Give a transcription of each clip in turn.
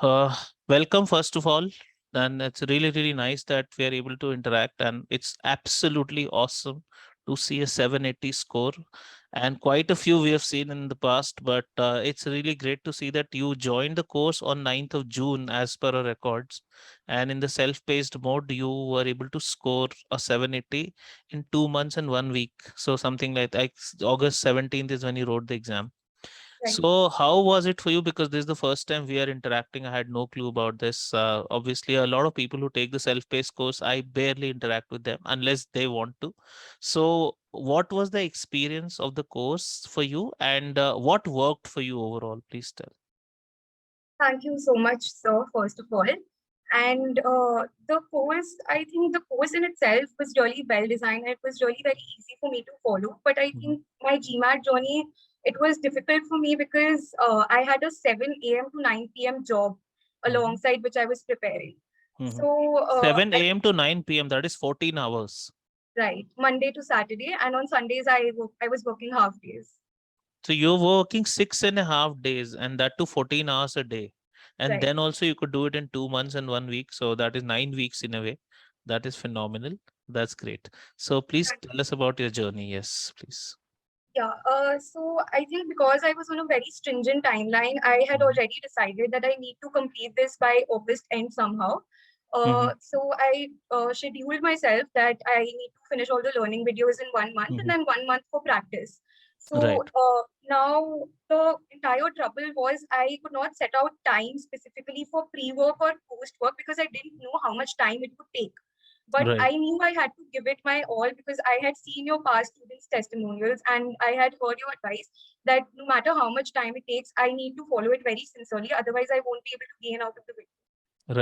Uh, Welcome, first of all. And it's really, really nice that we are able to interact. And it's absolutely awesome to see a 780 score. And quite a few we have seen in the past, but it's really great to see that you joined the course on 9th of June as per our records. And in the self-paced mode, you were able to score a 780 in 2 months and 1 week. So something like August 17th is when you wrote the exam. Right. So, how was it for you? Because this is the first time we are interacting. I had no clue about this. Obviously, a lot of people who take the self-paced course, I barely interact with them unless they want to. So, what was the experience of the course for you, and what worked for you overall? Please tell. Thank you so much, sir, first of all. And the course, I think the course in itself was really well designed. It was really very easy for me to follow. But I Mhm. think my GMAT journey, it was difficult for me because I had a 7 a.m. to 9 p.m. job Mhm. alongside which I was preparing. Mhm. So, 7 a.m. to 9 p.m. That is 14 hours. right, Monday to Saturday. And on Sundays, I was working half days. So you're working 6.5 days, and that to 14 hours a day. And Right. then also you could do it in 2 months and 1 week. So that is 9 weeks in a way. That is phenomenal. That's great. So please tell us about your journey. Yes, please. Yeah, so I think because I was on a very stringent timeline, I had Mhm. already decided that I need to complete this by August end somehow. Mhm. So I scheduled myself that I need to finish all the learning videos in 1 month and Mhm. then 1 month for practice. So Right. now the entire trouble was I could not set out time specifically for pre-work or post-work because I didn't know how much time it would take. But Right. I knew I had to give it my all because I had seen your past students' testimonials and I had heard your advice that no matter how much time it takes, I need to follow it very sincerely. Otherwise, I won't be able to gain out of the video.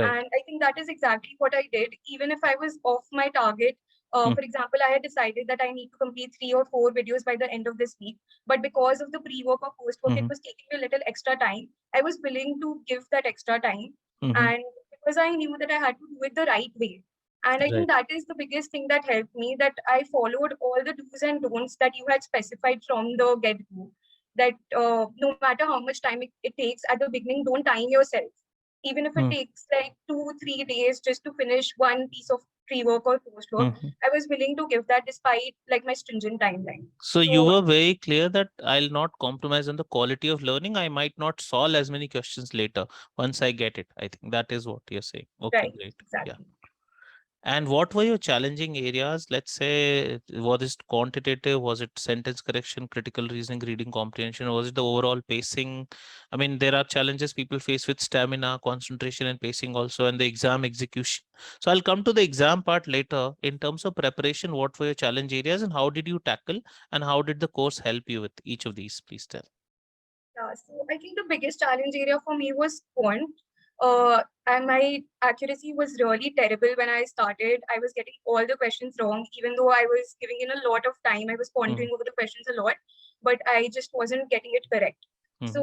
Right. And I think that is exactly what I did. Even if I was off my target, Mm. for example, I had decided that I need to complete 3 or 4 videos by the end of this week. But because of the pre work or post work, it Mhm. was taking me a little extra time. I was willing to give that extra time. Mhm. And because I knew that I had to do it the right way. And I think Right. that is the biggest thing that helped me that I followed all the do's and don'ts that you had specified from the get go. That no matter how much time it takes at the beginning, don't time yourself even if it Mm. takes like 2 3 days just to finish one piece of pre-work or post-work. Mhm. I was willing to give that despite like my stringent timeline. So you So were very clear that I'll not compromise on the quality of learning. I might not solve as many questions later once I get it. I think that is what you're saying. Okay, right, great. Yeah. exactly. And what were your challenging areas? Let's say, was it quantitative? Was it sentence correction, critical reasoning, reading comprehension? Or was it the overall pacing? I mean, there are challenges people face with stamina, concentration, and pacing also, and the exam execution. So I'll come to the exam part later. In terms of preparation, what were your challenge areas and how did you tackle and how did the course help you with each of these? Please tell. Yeah, so I think the biggest challenge area for me was quant. And my accuracy was really terrible when I started. I was getting all the questions wrong, even though I was giving in a lot of time. I was Mhm. pondering over the questions a lot, but I just wasn't getting it correct. Mhm. So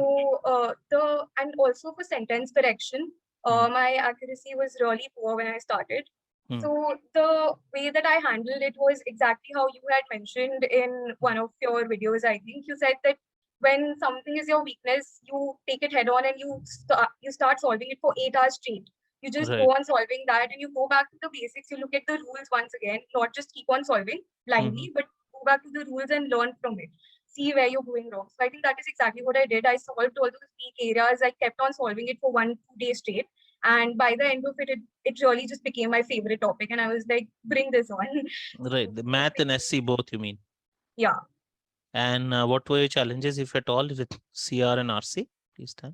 the and also for sentence correction, Mhm. my accuracy was really poor when I started. Mhm. So the way that I handled it was exactly how you had mentioned in one of your videos. I think you said that when something is your weakness, you take it head on and you start solving it for 8 hours straight. You just go Right. on solving that and you go back to the basics. You look at the rules once again, not just keep on solving Mhm. blindly, but go back to the rules and learn from it. See where you're going wrong. So I think that is exactly what I did. I solved all those weak areas. I kept on solving it for 1 2 days straight. And by the end of it, it really just became my favorite topic. And I was like, bring this on. Right. So The it math and became, SC both, you mean? yeah. And what were your challenges, if at all, with CR and RC? Please tell.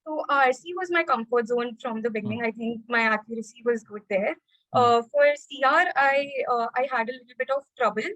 So RC was my comfort zone from the Mm. beginning. I think my accuracy was good there. Mm. For CR, I had a little bit of trouble,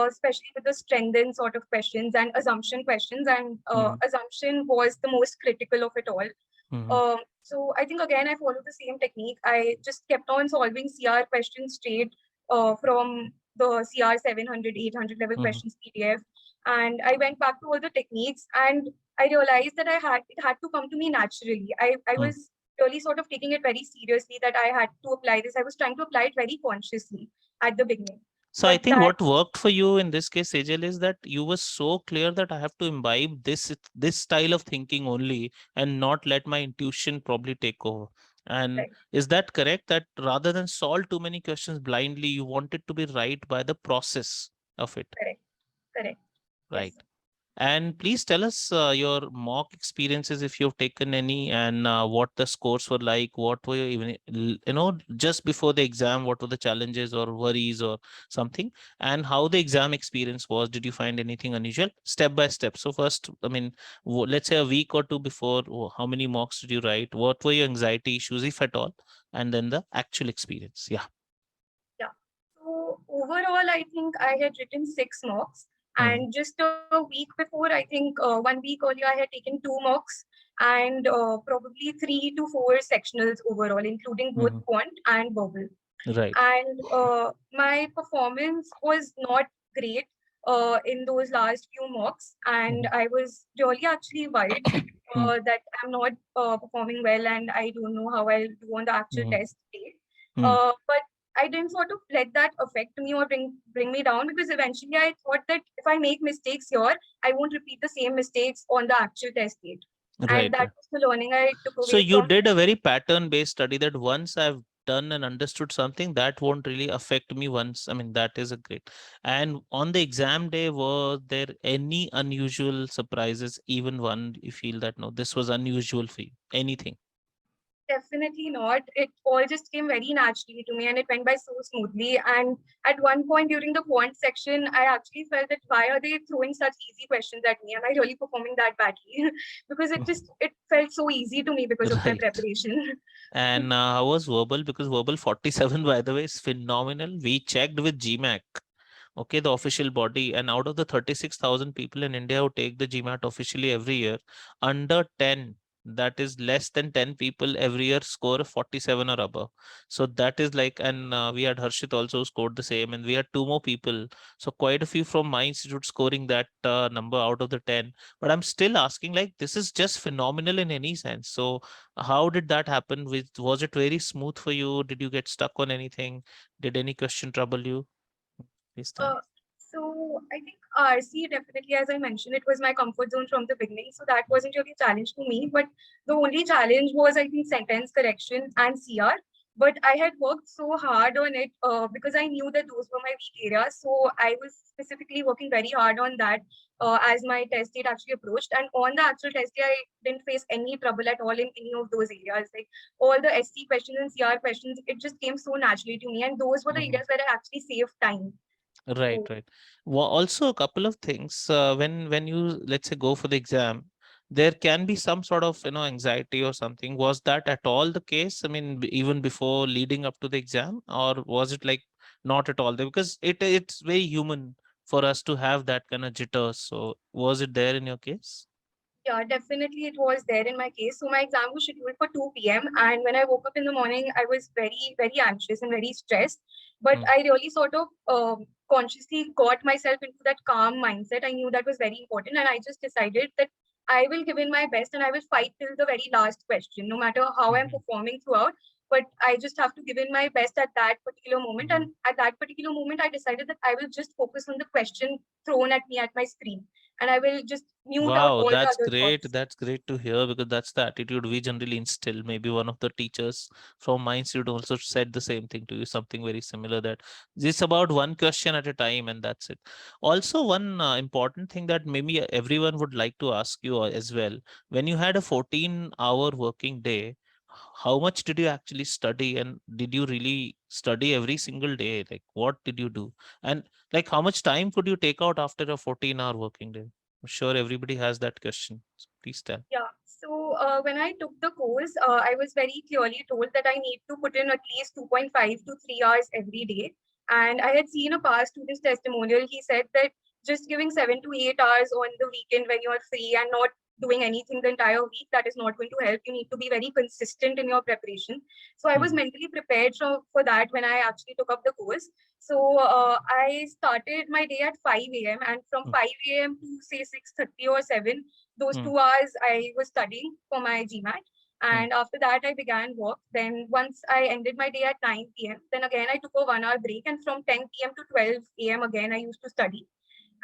especially with the strengthened sort of questions and assumption questions. And Mhm. assumption was the most critical of it all. Mhm. So I think again I followed the same technique. I just kept on solving CR questions straight from the CR 700, 800 level Mhm. questions PDF, and I went back to all the techniques, and I realized that it had to come to me naturally. I Mm. was really sort of taking it very seriously that I had to apply this. I was trying to apply it very consciously at the beginning. So I But think that, what worked for you in this case, Sejal, is that you were so clear that I have to imbibe this style of thinking only and not let my intuition probably take over. And correct, is that correct? That rather than solve too many questions blindly, you wanted to be right by the process of it, correct, correct. right? Yes. And please tell us your mock experiences if you've taken any, and what the scores were like. What were you even, just before the exam, what were the challenges or worries or something, and how the exam experience was. Did you find anything unusual? Step by step. So, first, I mean, let's say a week or two before, how many mocks did you write? What were your anxiety issues, if at all? And then the actual experience. Yeah. Yeah. So overall, I think I had written 6 mocks, Hmm. and just a week before, I think 1 week earlier, I had taken 2 mocks and probably 3 to 4 sectionals overall, including both Hmm. quant and verbal. Right. And my performance was not great in those last few mocks, and Hmm. I was really actually worried Hmm. that I'm not performing well and I don't know how I'll do on the actual Hmm. test day. Hmm. But I didn't sort of let that affect me or bring me down, because eventually I thought that if I make mistakes here, I won't repeat the same mistakes on the actual test date. And Right. that was the learning I took So away you from. did a very pattern based study that once I've done and understood something, that won't really affect me once. I mean, that is a great. And on the exam day, were there any unusual surprises? Even one you feel that no, this was unusual for you? Anything? Definitely not. It all just came very naturally to me and it went by so smoothly. And at one point during the quant section, I actually felt that why are they throwing such easy questions at me? Am I really performing that badly? Because it felt so easy to me because of my Right. preparation. And how was verbal? Because verbal 47, by the way, is phenomenal. We checked with GMAC. Okay, the official body, and out of the 36,000 people in India who take the GMAT officially every year, under 10, that is less than 10 people every year score a 47 or above. So that is like, and we had Harshit also who scored the same, and we had two more people. So quite a few from my institute scoring that number out of the 10. But I'm still asking, like, this is just phenomenal in any sense. So how did that happen? Was it very smooth for you? Did you get stuck on anything? Did any question trouble you? Please tell. Uh, so I think RC definitely, as I mentioned, it was my comfort zone from the beginning. So that wasn't really a challenge to me. But the only challenge was, I think, sentence correction and CR. But I had worked so hard on it because I knew that those were my weak areas. So I was specifically working very hard on that as my test date actually approached. And on the actual test day, I didn't face any trouble at all in any of those areas. Like all the SC questions and CR questions, it just came so naturally to me. And those were the Mhm. areas where I actually saved time. Right, So right. Also, a couple of things. When you, let's say, go for the exam, there can be some sort of anxiety or something. Was that at all the case? I mean, even before leading up to the exam, or was it like not at all there? Because it's very human for us to have that kind of jitters. So was it there in your case? yeah, definitely it was there in my case. So my exam was scheduled for 2 p.m. And when I woke up in the morning, I was very, very anxious and very stressed. But Hmm. I really sort of consciously got myself into that calm mindset. I knew that was very important. And I just decided that I will give in my best and I will fight till the very last question, no matter how I'm Hmm. performing throughout. But I just have to give in my best at that particular moment. Hmm. And at that particular moment, I decided that I will just focus on the question thrown at me at my screen, and I will just mute out Wow, all the that's other great. thoughts. That's great to hear because that's the attitude we generally instill. Maybe one of the teachers from my institute also said the same thing to you, something very similar that it's about one question at a time and that's it. Also, one important thing that maybe everyone would like to ask you as well, when you had a 14-hour working day, how much did you actually study and did you really study every single day? Like, what did you do? And like, how much time could you take out after a 14-hour working day? I'm sure everybody has that question. So please tell. Yeah. So when I took the course, I was very clearly told that I need to put in at least 2.5 to 3 hours every day. And I had seen a past student's testimonial. He said that just giving 7 to 8 hours on the weekend when you're free and not doing anything the entire week, that is not going to help. You need to be very consistent in your preparation. So I was Hmm. mentally prepared for that when I actually took up the course. So I started my day at 5 a.m. and from Hmm. 5 a.m. to say 6:30 or 7, those Hmm. 2 hours I was studying for my GMAT. Hmm. And after that, I began work. Then once I ended my day at 9 p.m., then again I took a 1 hour break. And from 10 p.m. to 12 a.m. again, I used to study.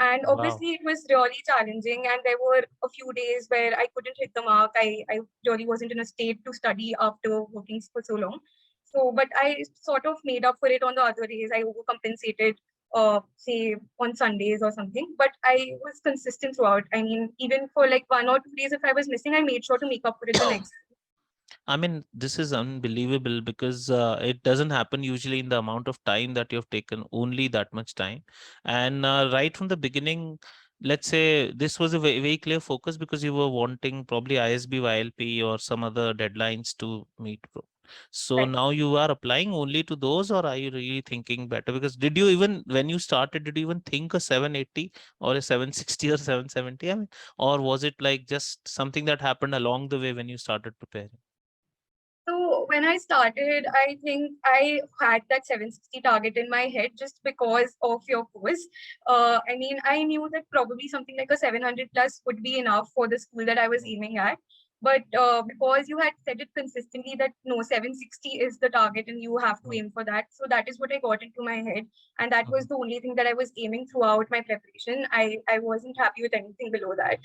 And Wow. obviously, it was really challenging. And there were a few days where I couldn't hit the mark. I really wasn't in a state to study after working for so long. So, but I sort of made up for it on the other days. I overcompensated, say, on Sundays or something. But I was consistent throughout. I mean, even for like 1 or 2 days, if I was missing, I made sure to make up for it the next. I mean, this is unbelievable because it doesn't happen usually in the amount of time that you've taken, only that much time. And right from the beginning, let's say this was a very clear focus because you were wanting probably ISB, YLP, or some other deadlines to meet. So Right. now you are applying only to those, or are you really thinking better? Because did you even, when you started, did you even think a 780 or a 760 or 770? I mean, or was it like just something that happened along the way when you started preparing? So when I started, I think I had that 760 target in my head just because of your course. I mean, I knew that probably something like a 700 plus would be enough for the school that I was aiming at. But because you had said it consistently that no, 760 is the target and you have to Mm. aim for that. So that is what I got into my head. And that was Mhm. the only thing that I was aiming throughout my preparation. I wasn't happy with anything below that.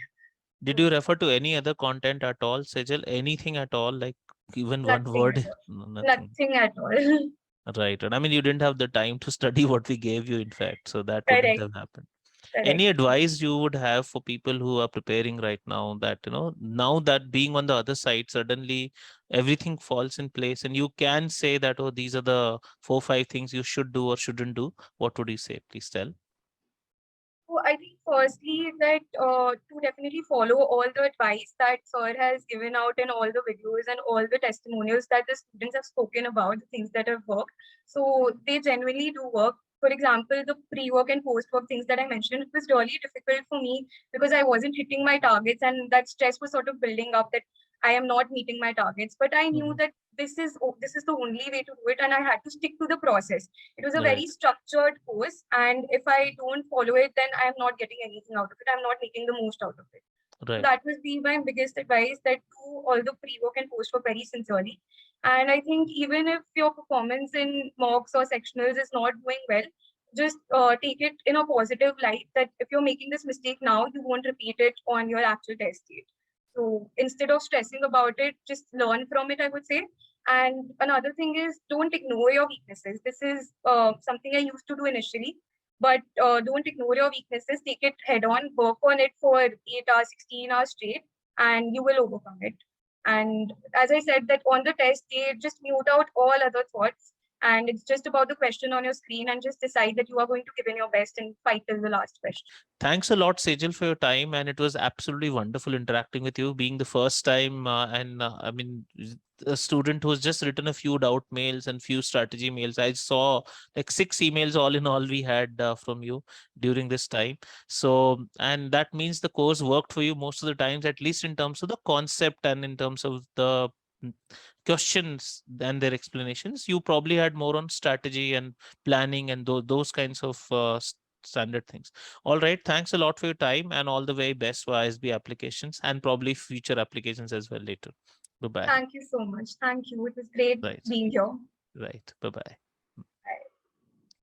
Did So you refer to any other content at all, Sejal? Anything at all? Like even one nothing at word? all. Nothing. Nothing at all. Right. And I mean, you didn't have the time to study what we gave you, in fact, so that wouldn't Correct. have happened. Correct. Any advice you would have for people who are preparing right now that, now that being on the other side, suddenly everything falls in place and you can say that, oh, these are the 4, 5 things you should do or shouldn't do. What would you say? Please tell. So I think firstly that to definitely follow all the advice that sir has given out in all the videos and all the testimonials that the students have spoken about, the things that have worked. So they genuinely do work. For example, the pre-work and post-work things that I mentioned, it was really difficult for me because I wasn't hitting my targets and that stress was sort of building up that I am not meeting my targets. But I knew Mhm. that this is the only way to do it and I had to stick to the process. It was a very Right. structured course, and if I don't follow it, then I am not getting anything out of it. I'm not making the most out of it. So Right. that would be my biggest advice, that do all the pre-work and post-work very sincerely. And I think even if your performance in mocks or sectionals is not going well, just take it in a positive light that if you're making this mistake now, you won't repeat it on your actual test date. So instead of stressing about it, just learn from it, I would say. And another thing is, don't ignore your weaknesses. This is something I used to do initially, but don't ignore your weaknesses. Take it head on, work on it for 8 hours, 16 hours straight, and you will overcome it. And as I said, that on the test day, just mute out all other thoughts. And it's just about the question on your screen, and just decide that you are going to give in your best and fight till the last question. Thanks a lot, Sejal, for your time, and it was absolutely wonderful interacting with you. Being the first time, and I mean, a student who's just written a few doubt mails and few strategy mails. I saw like 6 emails all in all we had from you during this time. So, and that means the course worked for you most of the times, at least in terms of the concept and in terms of the mm, questions and their explanations. You probably had more on strategy and planning and those kinds of standard things. All right. Thanks a lot for your time and all the very best for ISB applications and probably future applications as well later. Bye bye. Thank you so much. Thank you. It was great Right. being here. Right. Bye bye.